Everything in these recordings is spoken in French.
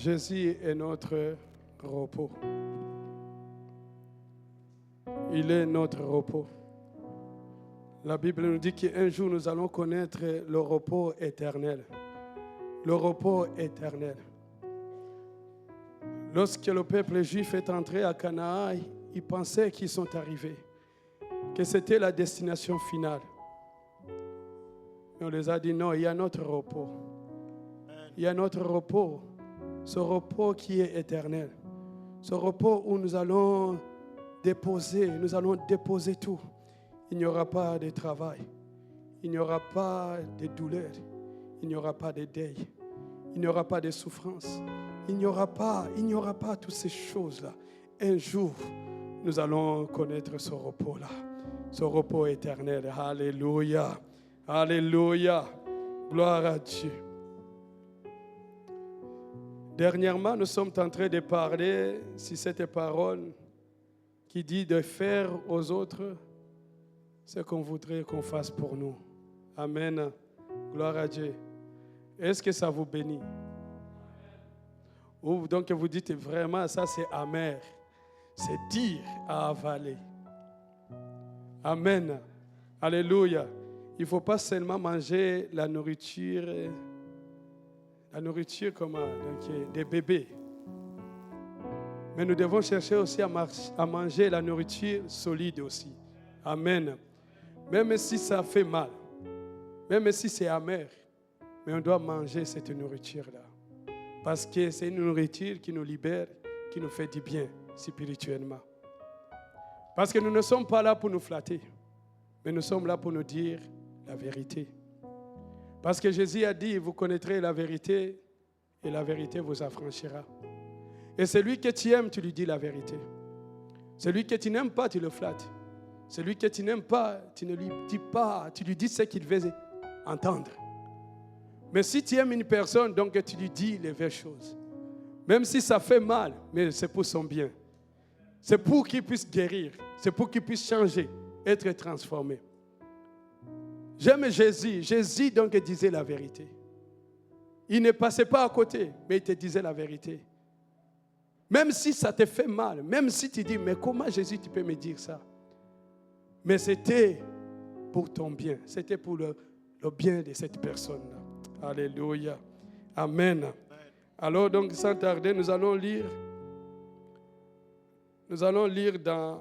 Jésus est notre repos. Il est notre repos. La Bible nous dit qu'un jour nous allons connaître le repos éternel. Le repos éternel. Lorsque le peuple juif est entré à Canaan, ils pensaient qu'ils sont arrivés, que c'était la destination finale. Mais on les a dit non, il y a notre repos. Il y a notre repos, ce repos qui est éternel. Ce repos où nous allons déposer tout. Il n'y aura pas de travail, il n'y aura pas de douleur, il n'y aura pas de deuil, il n'y aura pas de souffrance, il n'y aura pas toutes ces choses-là. Un jour, nous allons connaître ce repos-là, ce repos éternel. Alléluia, alléluia, gloire à Dieu. Dernièrement, nous sommes en train de parler sur cette parole qui dit de faire aux autres ce qu'on voudrait qu'on fasse pour nous. Amen. Gloire à Dieu. Est-ce que ça vous bénit? Ou donc vous dites vraiment ça c'est amer. C'est dur à avaler. Amen. Alléluia. Il ne faut pas seulement manger la nourriture comme des bébés. Mais nous devons chercher aussi à manger la nourriture solide aussi. Amen. Même si ça fait mal, même si c'est amer, mais on doit manger cette nourriture-là. Parce que c'est une nourriture qui nous libère, qui nous fait du bien spirituellement. Parce que nous ne sommes pas là pour nous flatter, mais nous sommes là pour nous dire la vérité. Parce que Jésus a dit, vous connaîtrez la vérité et la vérité vous affranchira. Et celui que tu aimes, tu lui dis la vérité. Celui que tu n'aimes pas, tu le flattes. Celui que tu n'aimes pas, tu ne lui dis pas, tu lui dis ce qu'il veut entendre. Mais si tu aimes une personne, donc tu lui dis les vraies choses. Même si ça fait mal, mais c'est pour son bien. C'est pour qu'il puisse guérir. C'est pour qu'il puisse changer, être transformé. J'aime Jésus. Jésus donc disait la vérité. Il ne passait pas à côté, mais il te disait la vérité. Même si ça te fait mal, même si tu dis, mais comment Jésus tu peux me dire ça? Mais c'était pour ton bien, c'était pour le bien de cette personne-là. Alléluia. Amen. Alors donc, sans tarder, nous allons lire dans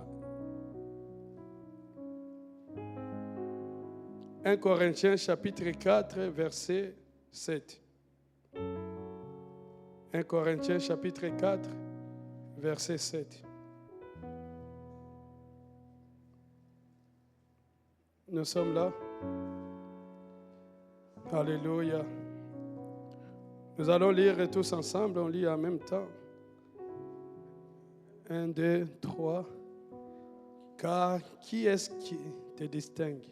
1 Corinthiens chapitre 4, verset 7. 1 Corinthiens chapitre 4, verset 7. Nous sommes là. Alléluia. Nous allons lire tous ensemble, on lit en même temps. 1, 2, 3. Car qui est-ce qui te distingue?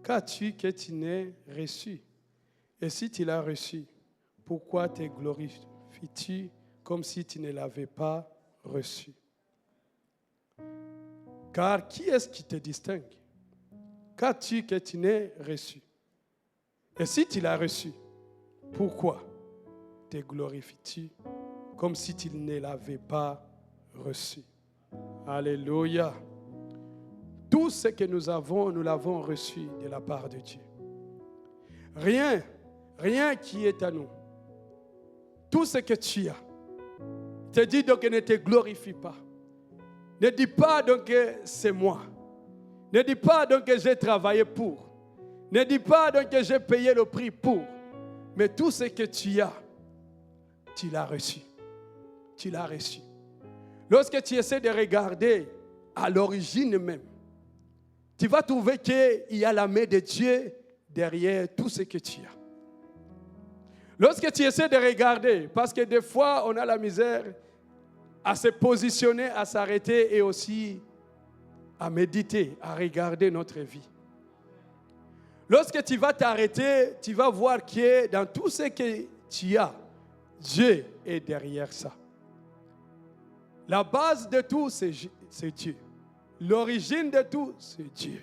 Qu'as-tu que tu n'aies reçu? Et si tu l'as reçu, pourquoi te glorifies-tu comme si tu ne l'avais pas reçu? Car qui est-ce qui te distingue? Qu'as-tu que tu n'aies reçu? Et si tu l'as reçu, pourquoi te glorifies-tu comme si tu ne l'avais pas reçu? Alléluia. Tout ce que nous avons, nous l'avons reçu de la part de Dieu. Rien qui est à nous. Tout ce que tu as. Te dis donc ne te glorifie pas. Ne dis pas donc que c'est moi. Ne dis pas donc que j'ai travaillé pour. Ne dis pas donc que j'ai payé le prix pour. Mais tout ce que tu as, tu l'as reçu. Tu l'as reçu. Lorsque tu essaies de regarder à l'origine même, tu vas trouver qu'il y a la main de Dieu derrière tout ce que tu as. Lorsque tu essaies de regarder, parce que des fois on a la misère à se positionner, à s'arrêter et aussi à méditer, à regarder notre vie. Lorsque tu vas t'arrêter, tu vas voir que dans tout ce que tu as, Dieu est derrière ça. La base de tout, c'est Dieu. L'origine de tout, c'est Dieu.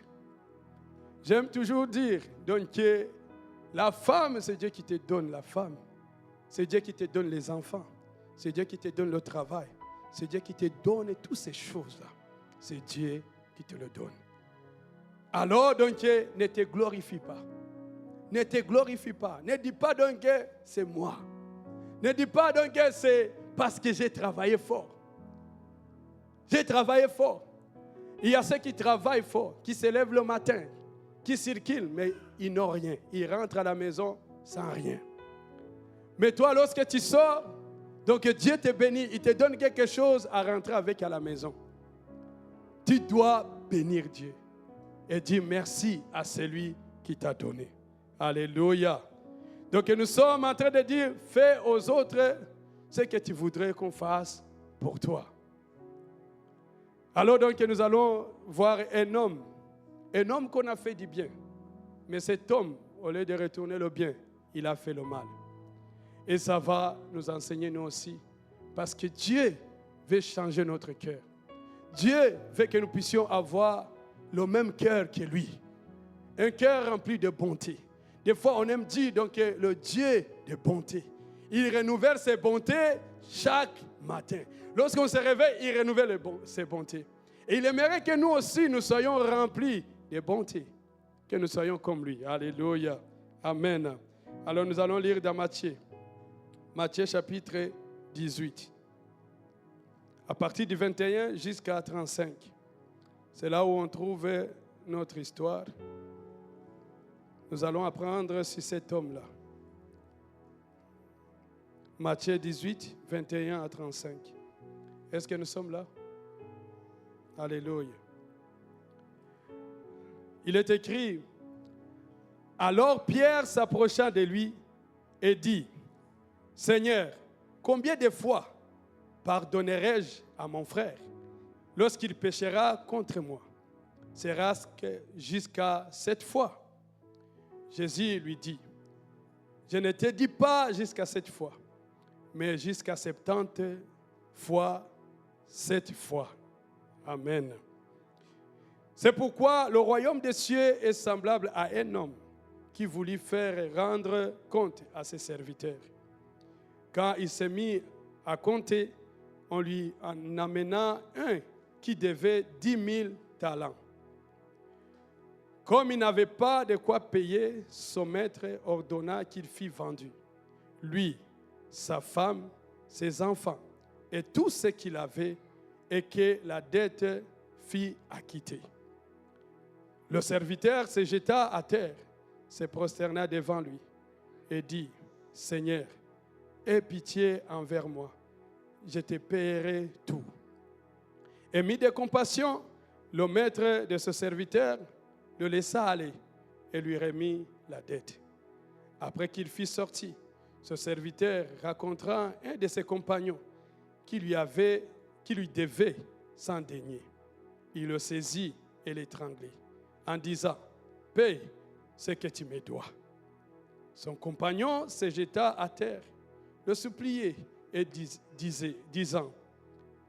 J'aime toujours dire donc, que la femme, c'est Dieu qui te donne la femme. C'est Dieu qui te donne les enfants. C'est Dieu qui te donne le travail. C'est Dieu qui te donne toutes ces choses-là. C'est Dieu qui te le donne. Alors donc, ne te glorifie pas. Ne te glorifie pas. Ne dis pas donc que c'est moi. Ne dis pas donc que c'est parce que j'ai travaillé fort. J'ai travaillé fort. Il y a ceux qui travaillent fort, qui se lèvent le matin, qui circulent, mais ils n'ont rien. Ils rentrent à la maison sans rien. Mais toi, lorsque tu sors, donc Dieu te bénit, il te donne quelque chose à rentrer avec à la maison. Tu dois bénir Dieu et dire merci à celui qui t'a donné. Alléluia. Donc nous sommes en train de dire, fais aux autres ce que tu voudrais qu'on fasse pour toi. Alors donc nous allons voir un homme qu'on a fait du bien. Mais cet homme, au lieu de retourner le bien, il a fait le mal. Et ça va nous enseigner nous aussi. Parce que Dieu veut changer notre cœur. Dieu veut que nous puissions avoir le même cœur que lui. Un cœur rempli de bonté. Des fois, on aime dire donc, le Dieu de bonté. Il renouvelle ses bontés chaque matin. Lorsqu'on se réveille, il renouvelle ses bontés. Et il aimerait que nous aussi, nous soyons remplis de bonté. Que nous soyons comme lui. Alléluia. Amen. Alors nous allons lire dans Matthieu. Matthieu chapitre 18. À partir du 21 jusqu'à 35. C'est là où on trouve notre histoire. Nous allons apprendre sur cet homme-là. Matthieu 18, 21 à 35. Est-ce que nous sommes là? Alléluia. Il est écrit, alors Pierre s'approcha de lui et dit, Seigneur, combien de fois pardonnerai-je à mon frère lorsqu'il péchera contre moi? Sera-ce que jusqu'à 7 fois? Jésus lui dit, je ne te dis pas jusqu'à 7 fois, mais jusqu'à 70 fois 7 fois. Amen. C'est pourquoi le royaume des cieux est semblable à un homme qui voulut faire rendre compte à ses serviteurs. Quand il s'est mis à compter, on lui en amena un qui devait 10 000 talents. Comme il n'avait pas de quoi payer, son maître ordonna qu'il fût vendu. Lui, sa femme, ses enfants et tout ce qu'il avait, et que la dette fût acquittée. Le serviteur se jeta à terre, se prosterna devant lui et dit, Seigneur, aie pitié envers moi, je te paierai tout. Et mis de compassion, le maître de ce serviteur le laissa aller et lui remit la dette. Après qu'il fut sorti, ce serviteur racontera un de ses compagnons qui lui devait sans dénier. Il le saisit et l'étranglait en disant, paye ce que tu me dois. Son compagnon se jeta à terre, le suppliait et disant,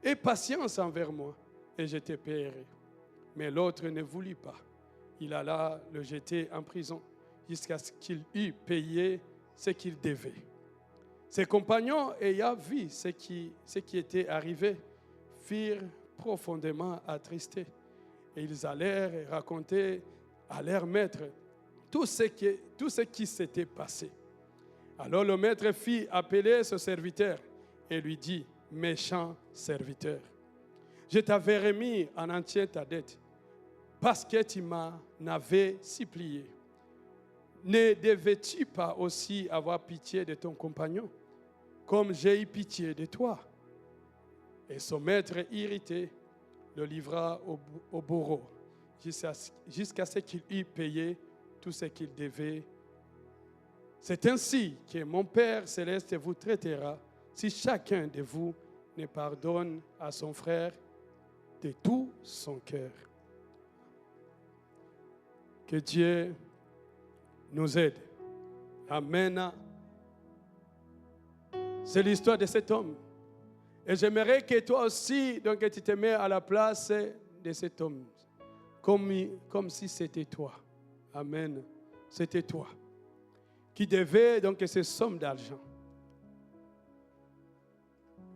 aie patience envers moi et je te paierai. Mais l'autre ne voulut pas. Il alla le jeter en prison jusqu'à ce qu'il eût payé ce qu'il devait. Ses compagnons, ayant vu ce qui était arrivé, furent profondément attristés. Et ils allèrent raconter à leur maître tout ce qui s'était passé. Alors le maître fit appeler ce serviteur et lui dit, méchant serviteur, je t'avais remis en entier ta dette parce que tu m'en avais supplié. Ne devais-tu pas aussi avoir pitié de ton compagnon, comme j'ai eu pitié de toi? Et son maître, irrité, le livra au bourreau, jusqu'à ce qu'il eût payé tout ce qu'il devait. C'est ainsi que mon Père céleste vous traitera, si chacun de vous ne pardonne à son frère de tout son cœur. Que Dieu nous aide. Amen. C'est l'histoire de cet homme. Et j'aimerais que toi aussi, donc, tu te mets à la place de cet homme. Comme si c'était toi. Amen. C'était toi. Qui devait donc ces sommes d'argent.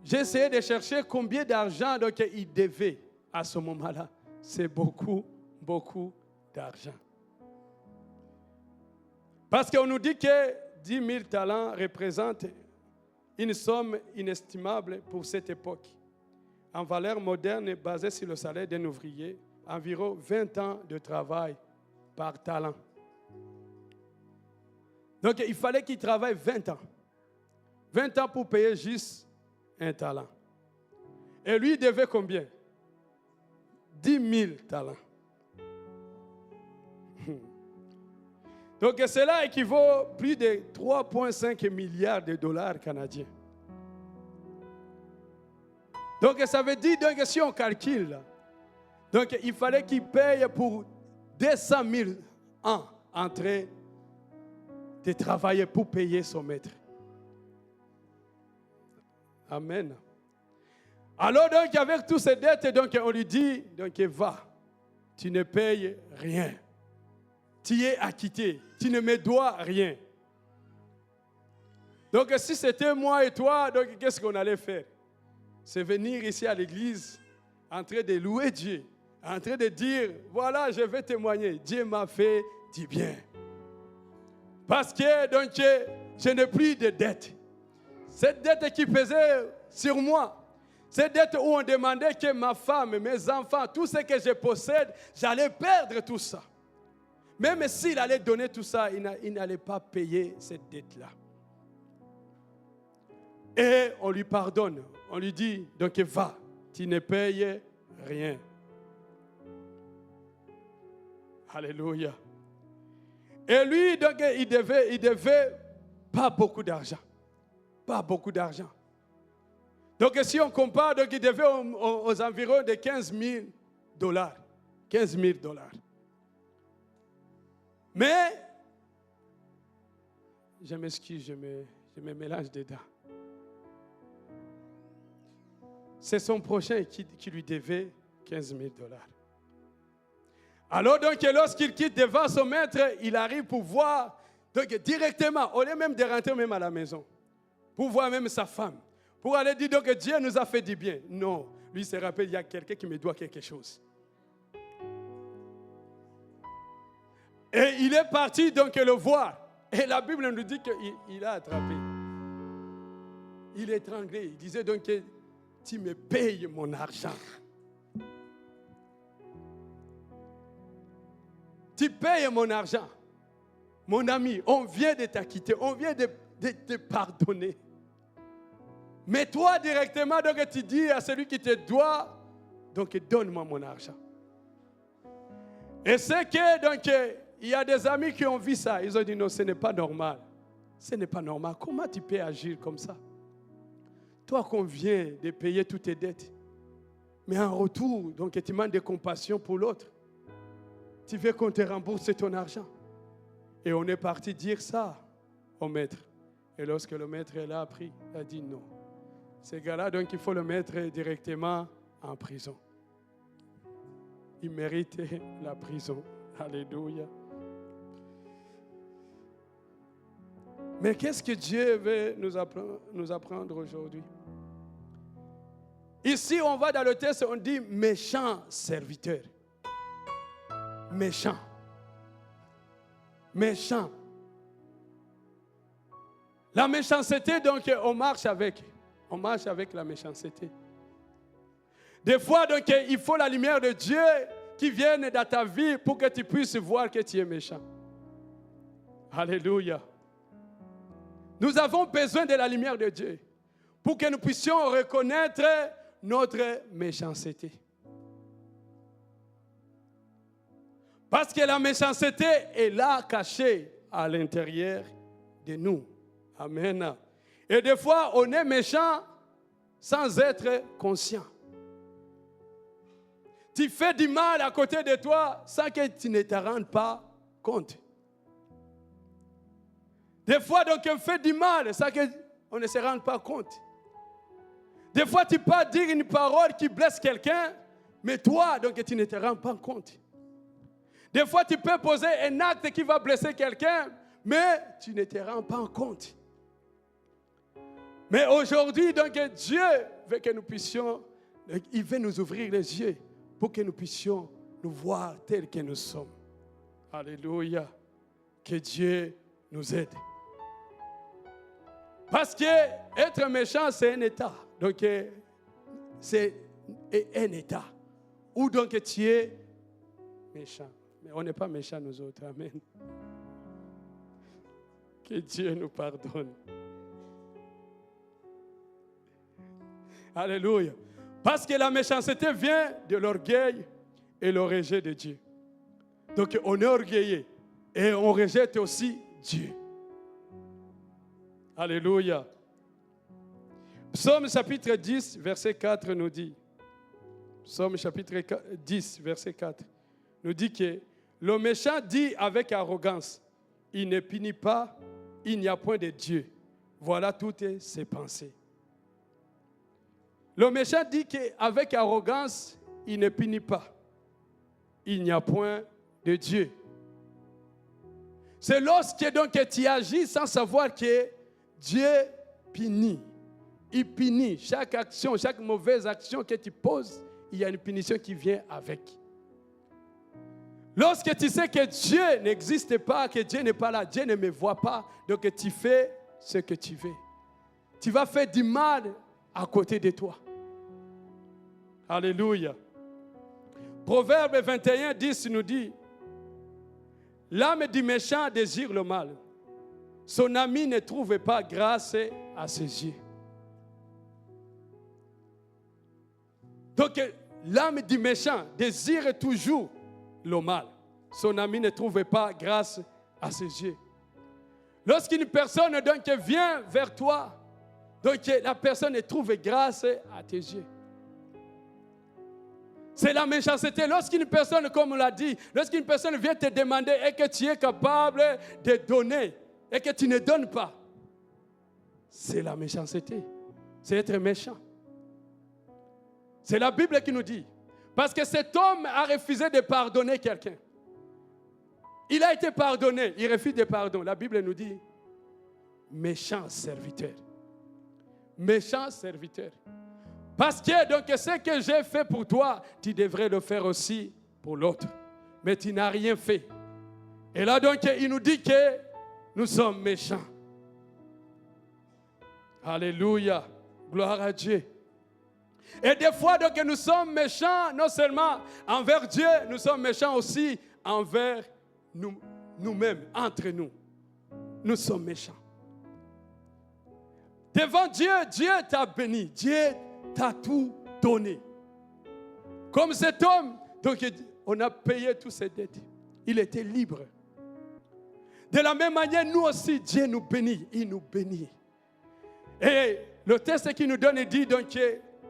J'ai essayé de chercher combien d'argent donc, il devait à ce moment-là. C'est beaucoup, beaucoup d'argent. Parce qu'on nous dit que 10 000 talents représentent une somme inestimable pour cette époque. En valeur moderne, basée sur le salaire d'un ouvrier, environ 20 ans de travail par talent. Donc, il fallait qu'il travaille 20 ans. 20 ans pour payer juste un talent. Et lui, il devait combien? 10 000 talents. Donc, cela équivaut à plus de 3,5 milliards de dollars canadiens. Donc, ça veut dire, donc, si on calcule, donc, il fallait qu'il paye pour 200 000 ans en train de travailler pour payer son maître. Amen. Alors, donc, avec toutes ces dettes, donc, on lui dit, donc, va, tu ne payes rien. Tu es acquitté, tu ne me dois rien. Donc, si c'était moi et toi, donc, qu'est-ce qu'on allait faire? C'est venir ici à l'église, en train de louer Dieu, en train de dire, voilà, je vais témoigner, Dieu m'a fait du bien. Parce que, donc, je n'ai plus de dette. Cette dette qui pesait sur moi, cette dette où on demandait que ma femme, mes enfants, tout ce que je possède, j'allais perdre tout ça. Même s'il allait donner tout ça, il n'allait pas payer cette dette-là. Et on lui pardonne. On lui dit, donc va, tu ne payes rien. Alléluia. Et lui, donc, il devait pas beaucoup d'argent. Pas beaucoup d'argent. Donc, si on compare, donc, il devait aux environs de 15 000 dollars. 15 000 dollars. Mais, je m'excuse, je me mélange dedans. C'est son prochain qui lui devait 15 000 dollars. Alors, donc, lorsqu'il quitte devant son maître, il arrive pour voir, donc, directement, au lieu même de rentrer même à la maison, pour voir même sa femme, pour aller dire donc, que Dieu nous a fait du bien. Non, lui se rappelle, il y a quelqu'un qui me doit quelque chose. Et il est parti donc le voir. Et la Bible nous dit qu'il a attrapé. Il est étranglé. Il disait donc que tu me payes mon argent. Tu payes mon argent. Mon ami, on vient de t'acquitter, on vient de te pardonner. Mais toi directement, donc tu dis à celui qui te doit, donc donne-moi mon argent. Et c'est que, donc, il y a des amis qui ont vu ça. Ils ont dit non, ce n'est pas normal. Ce n'est pas normal. Comment tu peux agir comme ça? Toi qu'on vient de payer toutes tes dettes. Mais en retour, donc tu demandes de compassion pour l'autre. Tu veux qu'on te rembourse ton argent. Et on est parti dire ça au maître. Et lorsque le maître l'a appris, il a dit non. Ces gars-là, donc il faut le mettre directement en prison. Il mérite la prison. Alléluia. Mais qu'est-ce que Dieu veut nous apprendre aujourd'hui? Ici, on va dans le texte, on dit méchant serviteur. Méchant. Méchant. La méchanceté, donc, on marche avec. On marche avec la méchanceté. Des fois, donc, il faut la lumière de Dieu qui vienne dans ta vie pour que tu puisses voir que tu es méchant. Alléluia. Nous avons besoin de la lumière de Dieu pour que nous puissions reconnaître notre méchanceté. Parce que la méchanceté est là, cachée à l'intérieur de nous. Amen. Et des fois, on est méchant sans être conscient. Tu fais du mal à côté de toi sans que tu ne te rendes pas compte. Des fois, donc, on fait du mal sans qu'on ne se rende pas compte. Des fois, tu peux dire une parole qui blesse quelqu'un, mais toi, donc, tu ne te rends pas compte. Des fois, tu peux poser un acte qui va blesser quelqu'un, mais tu ne te rends pas compte. Mais aujourd'hui, donc, Dieu veut que nous puissions, il veut nous ouvrir les yeux pour que nous puissions nous voir tels que nous sommes. Alléluia. Que Dieu nous aide. Parce que être méchant, c'est un état. Donc, c'est un état. Où donc tu es méchant. Mais on n'est pas méchants nous autres. Amen. Que Dieu nous pardonne. Alléluia. Parce que la méchanceté vient de l'orgueil et le rejet de Dieu. Donc on est orgueilleux et on rejette aussi Dieu. Alléluia. Psaume chapitre 10, verset 4 nous dit, Psaume chapitre 10, verset 4, nous dit que le méchant dit avec arrogance, il ne punit pas, il n'y a point de Dieu. Voilà toutes ses pensées. Le méchant dit qu'avec arrogance, il ne punit pas. Il n'y a point de Dieu. C'est lorsque donc tu agis sans savoir que Dieu punit. Il punit chaque action, chaque mauvaise action que tu poses, il y a une punition qui vient avec. Lorsque tu sais que Dieu n'existe pas, que Dieu n'est pas là, Dieu ne me voit pas, donc tu fais ce que tu veux. Tu vas faire du mal à côté de toi. Alléluia. Proverbe 21, 10 nous dit, l'âme du méchant désire le mal. Son ami ne trouve pas grâce à ses yeux. Donc, l'âme du méchant désire toujours le mal. Son ami ne trouve pas grâce à ses yeux. Lorsqu'une personne donc vient vers toi, donc la personne trouve grâce à tes yeux. C'est la méchanceté. Lorsqu'une personne, comme on l'a dit, lorsqu'une personne vient te demander et que tu es capable de donner et que tu ne donnes pas, c'est la méchanceté. C'est être méchant. C'est la Bible qui nous dit. Parce que cet homme a refusé de pardonner quelqu'un. Il a été pardonné, il refuse de pardon. La Bible nous dit, méchant serviteur. Méchant serviteur. Parce que donc ce que j'ai fait pour toi, tu devrais le faire aussi pour l'autre. Mais tu n'as rien fait. Et là donc il nous dit que nous sommes méchants. Alléluia. Gloire à Dieu. Et des fois donc nous sommes méchants non seulement envers Dieu, nous sommes méchants aussi envers nous-mêmes, entre nous. Nous sommes méchants. Devant Dieu, Dieu t'a béni. Dieu t'a tout donné. Comme cet homme, donc on a payé toutes ses dettes. Il était libre. De la même manière, nous aussi, Dieu nous bénit. Il nous bénit. Et le texte qui nous donne, il dit donc,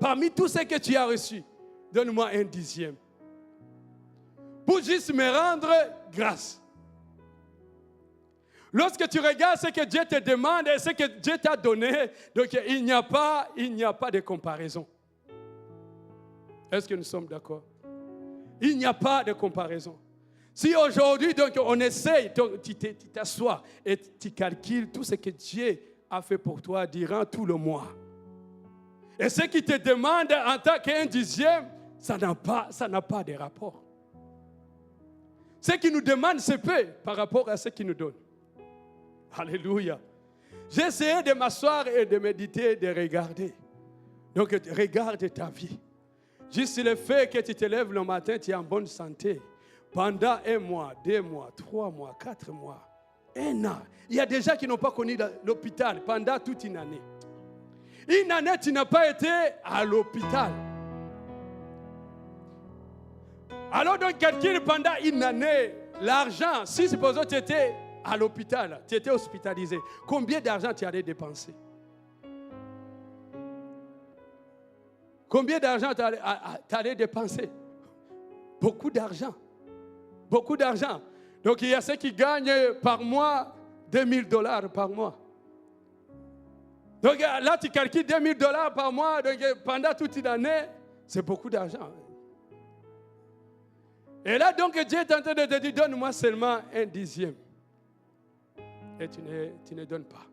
parmi tout ce que tu as reçu, donne-moi un dixième. Pour juste me rendre grâce. Lorsque tu regardes ce que Dieu te demande et ce que Dieu t'a donné, donc il n'y a pas de comparaison. Est-ce que nous sommes d'accord? Il n'y a pas de comparaison. Si aujourd'hui, donc, on essaye, donc, tu t'assois et tu calcules tout ce que Dieu a fait pour toi durant tout le mois. Et ce qu'il te demande en tant qu'un dixième, ça n'a pas de rapport. Ce qu'il nous demande, c'est peu par rapport à ce qu'il nous donne. Alléluia. J'ai essayé de m'asseoir et de méditer, de regarder. Donc, regarde ta vie. Juste le fait que tu te lèves le matin, tu es en bonne santé. Pendant 1 mois, 2 mois, 3 mois, 4 mois, 1 an. Il y a des gens qui n'ont pas connu l'hôpital pendant toute une année. Une année, tu n'as pas été à l'hôpital. Alors, donc, calcule pendant une année, l'argent, si supposons que tu étais à l'hôpital, tu étais hospitalisé, combien d'argent tu allais dépenser? Combien d'argent tu allais dépenser? Beaucoup d'argent. Beaucoup d'argent. Donc il y a ceux qui gagnent par mois $2,000 par mois. Donc là tu calcules $2,000 par mois, donc pendant toute une année, c'est beaucoup d'argent. Et là donc Dieu est en train de te dire, donne-moi seulement un dixième. Et tu ne donnes pas.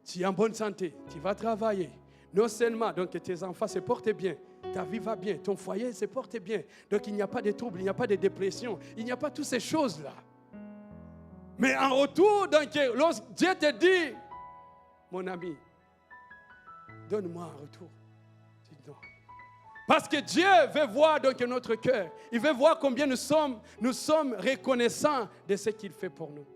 tu es en bonne santé, tu vas travailler. Non seulement, donc tes enfants se portent bien, ta vie va bien, ton foyer se porte bien. Donc il n'y a pas de troubles, il n'y a pas de dépression, il n'y a pas toutes ces choses-là. Mais en retour, donc, lorsque Dieu te dit, mon ami, donne-moi un retour. Dis non. Parce que Dieu veut voir donc notre cœur. Il veut voir combien nous sommes reconnaissants de ce qu'il fait pour nous.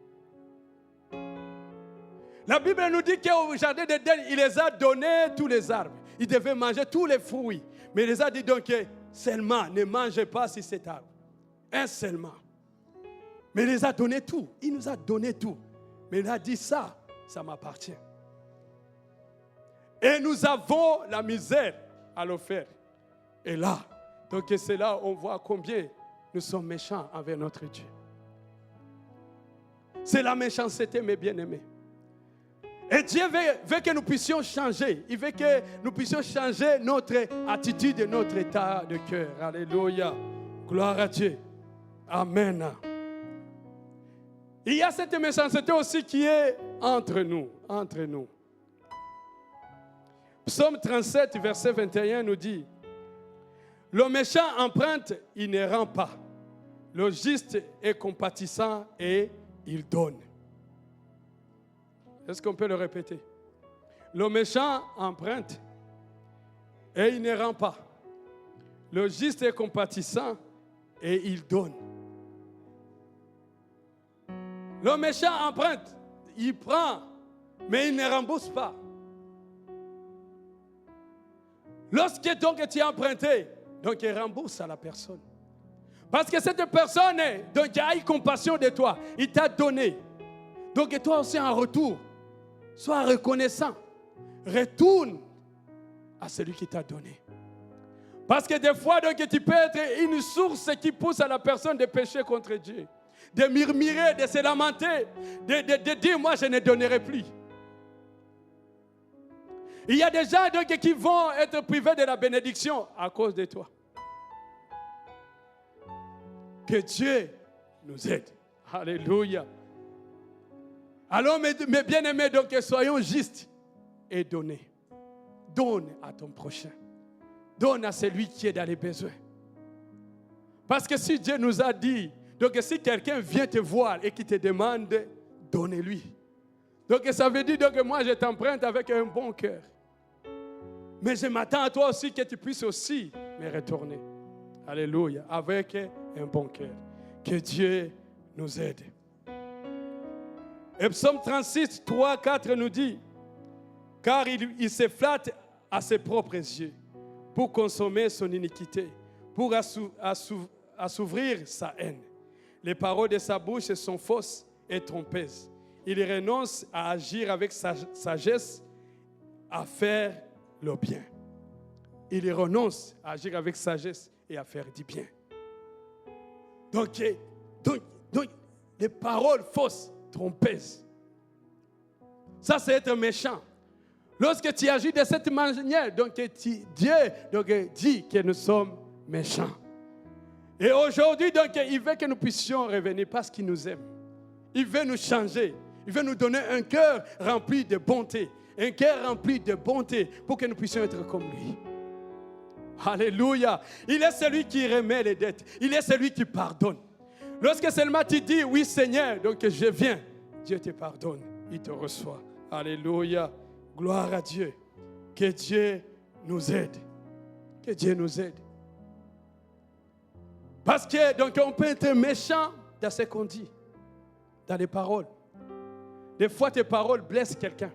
La Bible nous dit qu'au jardin d'Éden, il les a donné tous les arbres. Ils devaient manger tous les fruits. Mais il les a dit donc seulement, ne mangez pas sur cet arbre. Un seulement. Mais il les a donné tout. Il nous a donné tout. Mais il a dit ça m'appartient. Et nous avons la misère à le faire. Et là, donc c'est là où on voit combien nous sommes méchants envers notre Dieu. C'est la méchanceté, mes bien-aimés. Et Dieu veut que nous puissions changer. Il veut que nous puissions changer notre attitude et notre état de cœur. Alléluia. Gloire à Dieu. Amen. Il y a cette méchanceté aussi qui est entre nous. Psaume 37, verset 21 nous dit, « Le méchant emprunte, il ne rend pas. Le juste est compatissant et il donne. » Est-ce qu'on peut le répéter? Le méchant emprunte et il ne rend pas. Le juste est compatissant et il donne. Le méchant emprunte, il prend, mais il ne rembourse pas. Lorsque donc tu as emprunté, donc il rembourse à la personne. Parce que cette personne donc, a eu compassion de toi, il t'a donné. Donc toi aussi en retour, sois reconnaissant. Retourne à celui qui t'a donné. Parce que des fois, donc, tu peux être une source qui pousse à la personne de pécher contre Dieu. De murmurer, de se lamenter, de dire, moi je ne donnerai plus. Il y a des gens donc, qui vont être privés de la bénédiction à cause de toi. Que Dieu nous aide. Alléluia. Alors, mes bien-aimés, donc, soyons justes et donnez. Donne à ton prochain. Donne à celui qui est dans les besoins. Parce que si Dieu nous a dit, donc si quelqu'un vient te voir et qui te demande, donnez-lui. Donc ça veut dire que moi je t'emprunte avec un bon cœur. Mais je m'attends à toi aussi que tu puisses aussi me retourner. Alléluia. Avec un bon cœur. Que Dieu nous aide. Et Psaume 36, 3, 4 nous dit, car il se flatte à ses propres yeux pour consommer son iniquité, pour assouvir sa haine. Les paroles de sa bouche sont fausses et trompeuses. Il renonce à agir avec sagesse, à faire le bien. Il renonce à agir avec sagesse et à faire du bien. Donc les paroles fausses, trompeuses. Ça, c'est être méchant. Lorsque tu agis de cette manière, donc Dieu dit que nous sommes méchants. Et aujourd'hui, donc, il veut que nous puissions revenir parce qu'il nous aime. Il veut nous changer. Il veut nous donner un cœur rempli de bonté. Un cœur rempli de bonté pour que nous puissions être comme lui. Alléluia. Il est celui qui remet les dettes. Il est celui qui pardonne. Lorsque seulement tu dis, oui Seigneur, donc je viens, Dieu te pardonne. Il te reçoit. Alléluia. Gloire à Dieu. Que Dieu nous aide. Que Dieu nous aide. Parce que donc on peut être méchant dans ce qu'on dit, dans les paroles. Des fois tes paroles blessent quelqu'un,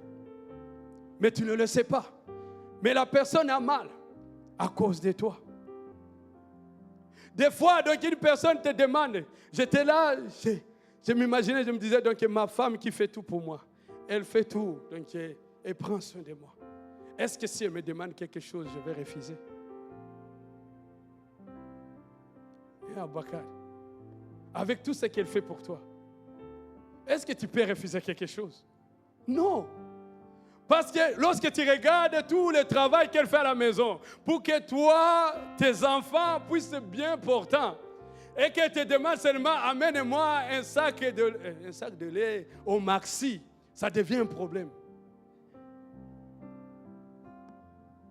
mais tu ne le sais pas. Mais la personne a mal à cause de toi. Des fois donc une personne te demande, j'étais là, je m'imaginais, je me disais donc ma femme qui fait tout pour moi, elle fait tout, donc elle prend soin de moi. Est-ce que si elle me demande quelque chose, je vais refuser? Avec tout ce qu'elle fait pour toi, est-ce que tu peux refuser quelque chose? Non. Parce que lorsque tu regardes tout le travail qu'elle fait à la maison, pour que toi, tes enfants puissent être bien portants, et qu'elle te demande seulement, amène-moi un sac de lait au Maxi, ça devient un problème.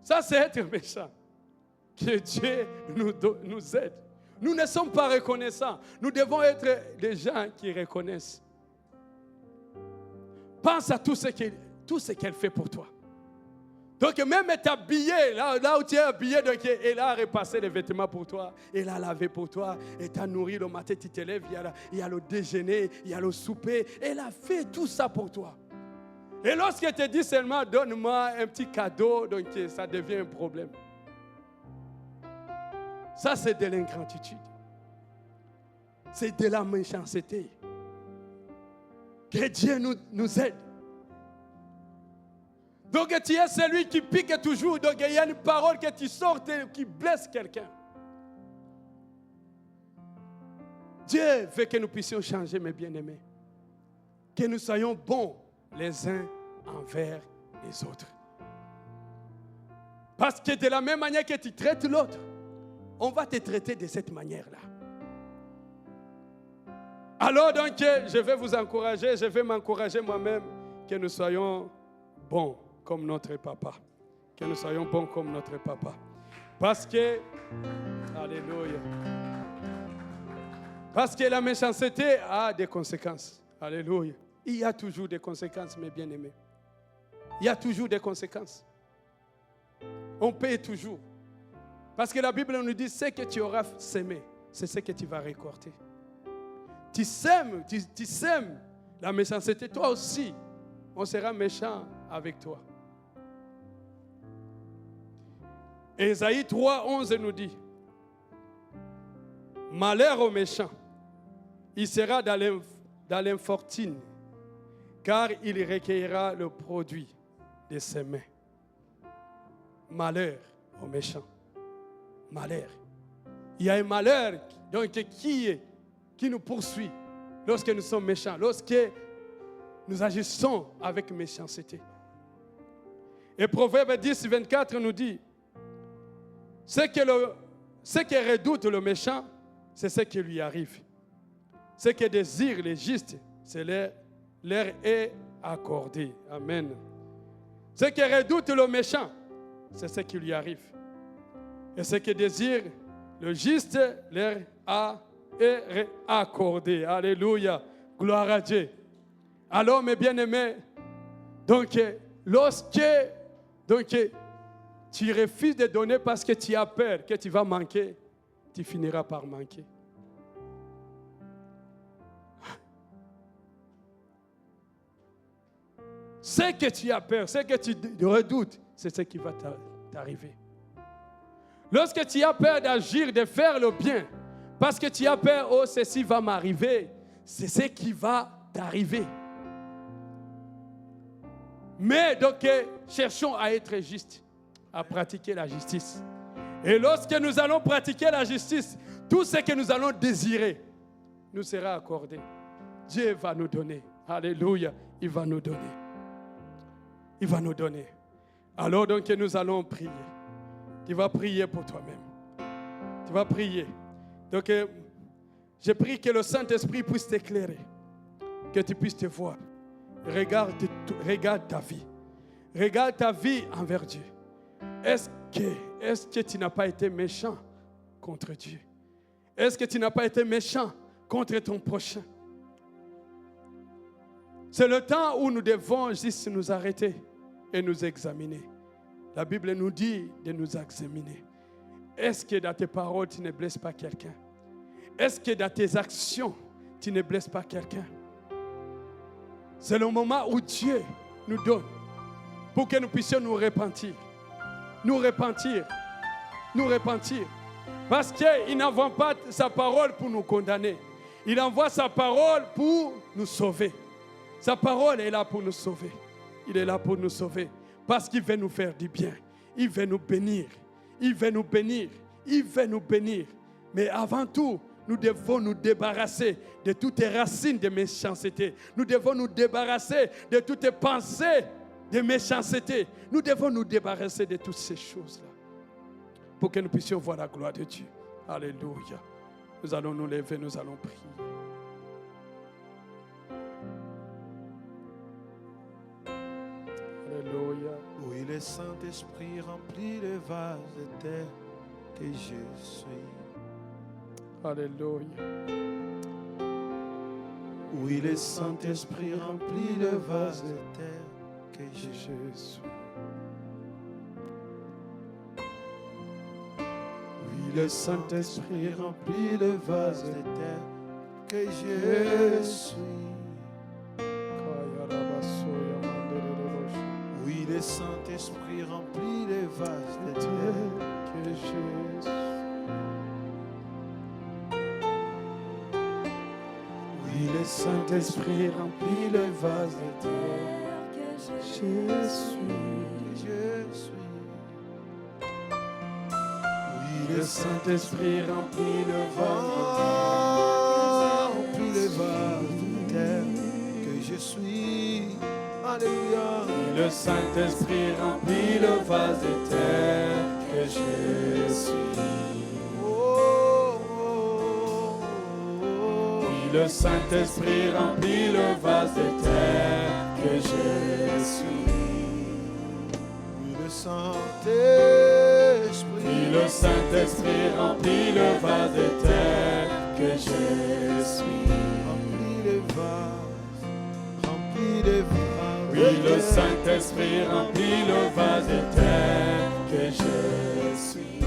Ça, c'est être méchant. Que Dieu nous aide. Nous ne sommes pas reconnaissants. Nous devons être des gens qui reconnaissent. Pense à tout ce qu'elle fait pour toi. Donc même être habillé, là où tu es habillé, donc elle a repassé les vêtements pour toi, elle a lavé pour toi, elle t'a nourri le matin, tu te lèves, il y a le déjeuner, il y a le souper, elle a fait tout ça pour toi. Et lorsqu'elle te dit seulement, donne-moi un petit cadeau, donc ça devient un problème. Ça, c'est de l'ingratitude. C'est de la méchanceté. Que Dieu nous aide. Donc tu es celui qui pique toujours. Donc il y a une parole que tu sortes qui blesse quelqu'un. Dieu veut que nous puissions changer, mes bien-aimés. Que nous soyons bons les uns envers les autres. Parce que de la même manière que tu traites l'autre, on va te traiter de cette manière-là. Alors donc, je vais vous encourager, je vais m'encourager moi-même, que nous soyons bons comme notre papa. Que nous soyons bons comme notre papa. Parce que, alléluia. Parce que la méchanceté a des conséquences. Alléluia. Il y a toujours des conséquences, mes bien-aimés. Il y a toujours des conséquences. On paye toujours. Parce que la Bible nous dit, ce que tu auras sémé, c'est ce que tu vas récolter. Tu sèmes la méchanceté, toi aussi, on sera méchant avec toi. Ésaïe 3:11 nous dit, malheur au méchant, il sera dans l'infortune, car il recueillera le produit de ses mains. Malheur au méchant. Malheur. Il y a un malheur donc, qui nous poursuit lorsque nous sommes méchants, lorsque nous agissons avec méchanceté. Et Proverbe 10:24 nous dit, ce que redoute le méchant, c'est ce qui lui arrive. Ce que désire les justes, c'est leur est accordé. Amen. Ce que redoute le méchant, c'est ce qui lui arrive. Et ce que désire le juste, leur est accordé. Alléluia. Gloire à Dieu. Alors, mes bien-aimés, donc, lorsque tu refuses de donner parce que tu as peur que tu vas manquer, tu finiras par manquer. Ce que tu as peur, ce que tu redoutes, c'est ce qui va t'arriver. Lorsque tu as peur d'agir, de faire le bien, parce que tu as peur, oh, ceci va m'arriver, c'est ce qui va t'arriver. Mais donc, cherchons à être justes, à pratiquer la justice. Et lorsque nous allons pratiquer la justice, tout ce que nous allons désirer nous sera accordé. Dieu va nous donner. Alléluia, il va nous donner. Il va nous donner. Alors donc nous allons prier. Tu vas prier pour toi-même. Tu vas prier. Donc je prie que le Saint-Esprit puisse t'éclairer. Que tu puisses te voir. Regarde ta vie. Regarde ta vie envers Dieu. Est-ce que tu n'as pas été méchant contre Dieu? Est-ce que tu n'as pas été méchant contre ton prochain? C'est le temps où nous devons juste nous arrêter et nous examiner. La Bible nous dit de nous examiner. Est-ce que dans tes paroles, tu ne blesses pas quelqu'un? Est-ce que dans tes actions, tu ne blesses pas quelqu'un? C'est le moment où Dieu nous donne pour que nous puissions nous repentir. Nous repentir. Nous repentir. Parce qu'il n'envoie pas sa parole pour nous condamner. Il envoie sa parole pour nous sauver. Sa parole est là pour nous sauver. Il est là pour nous sauver. Parce qu'il veut nous faire du bien. Il veut nous bénir. Il veut nous bénir. Il veut nous bénir. Mais avant tout, nous devons nous débarrasser de toutes les racines de méchanceté. Nous devons nous débarrasser de toutes les pensées de méchanceté. Nous devons nous débarrasser de toutes ces choses-là pour que nous puissions voir la gloire de Dieu. Alléluia. Nous allons nous lever, nous allons prier. Alléluia. Oui, le Saint-Esprit remplit le vase de terre que je suis. Alléluia. Oui, le Saint-Esprit remplit le vase de terre que je suis. Jésus. Oui, le Saint-Esprit remplit le vase de terre que je suis. Oui, le Saint-Esprit remplit le vase de terre que je suis. Oui, le Saint-Esprit remplit le vase de terre que je suis. Oui, le Saint-Esprit remplit le vase de terre que je suis. Alléluia. Oui, le Saint-Esprit remplit le vase de terre que je suis. Le Saint-Esprit remplit le vase de terre que je suis. Oui, le Saint-Esprit. Oui, le Saint-Esprit remplit le vase de terre que je suis. Remplis les vases, remplis les vases. Oui, le Saint-Esprit remplit le vase de terre que je suis.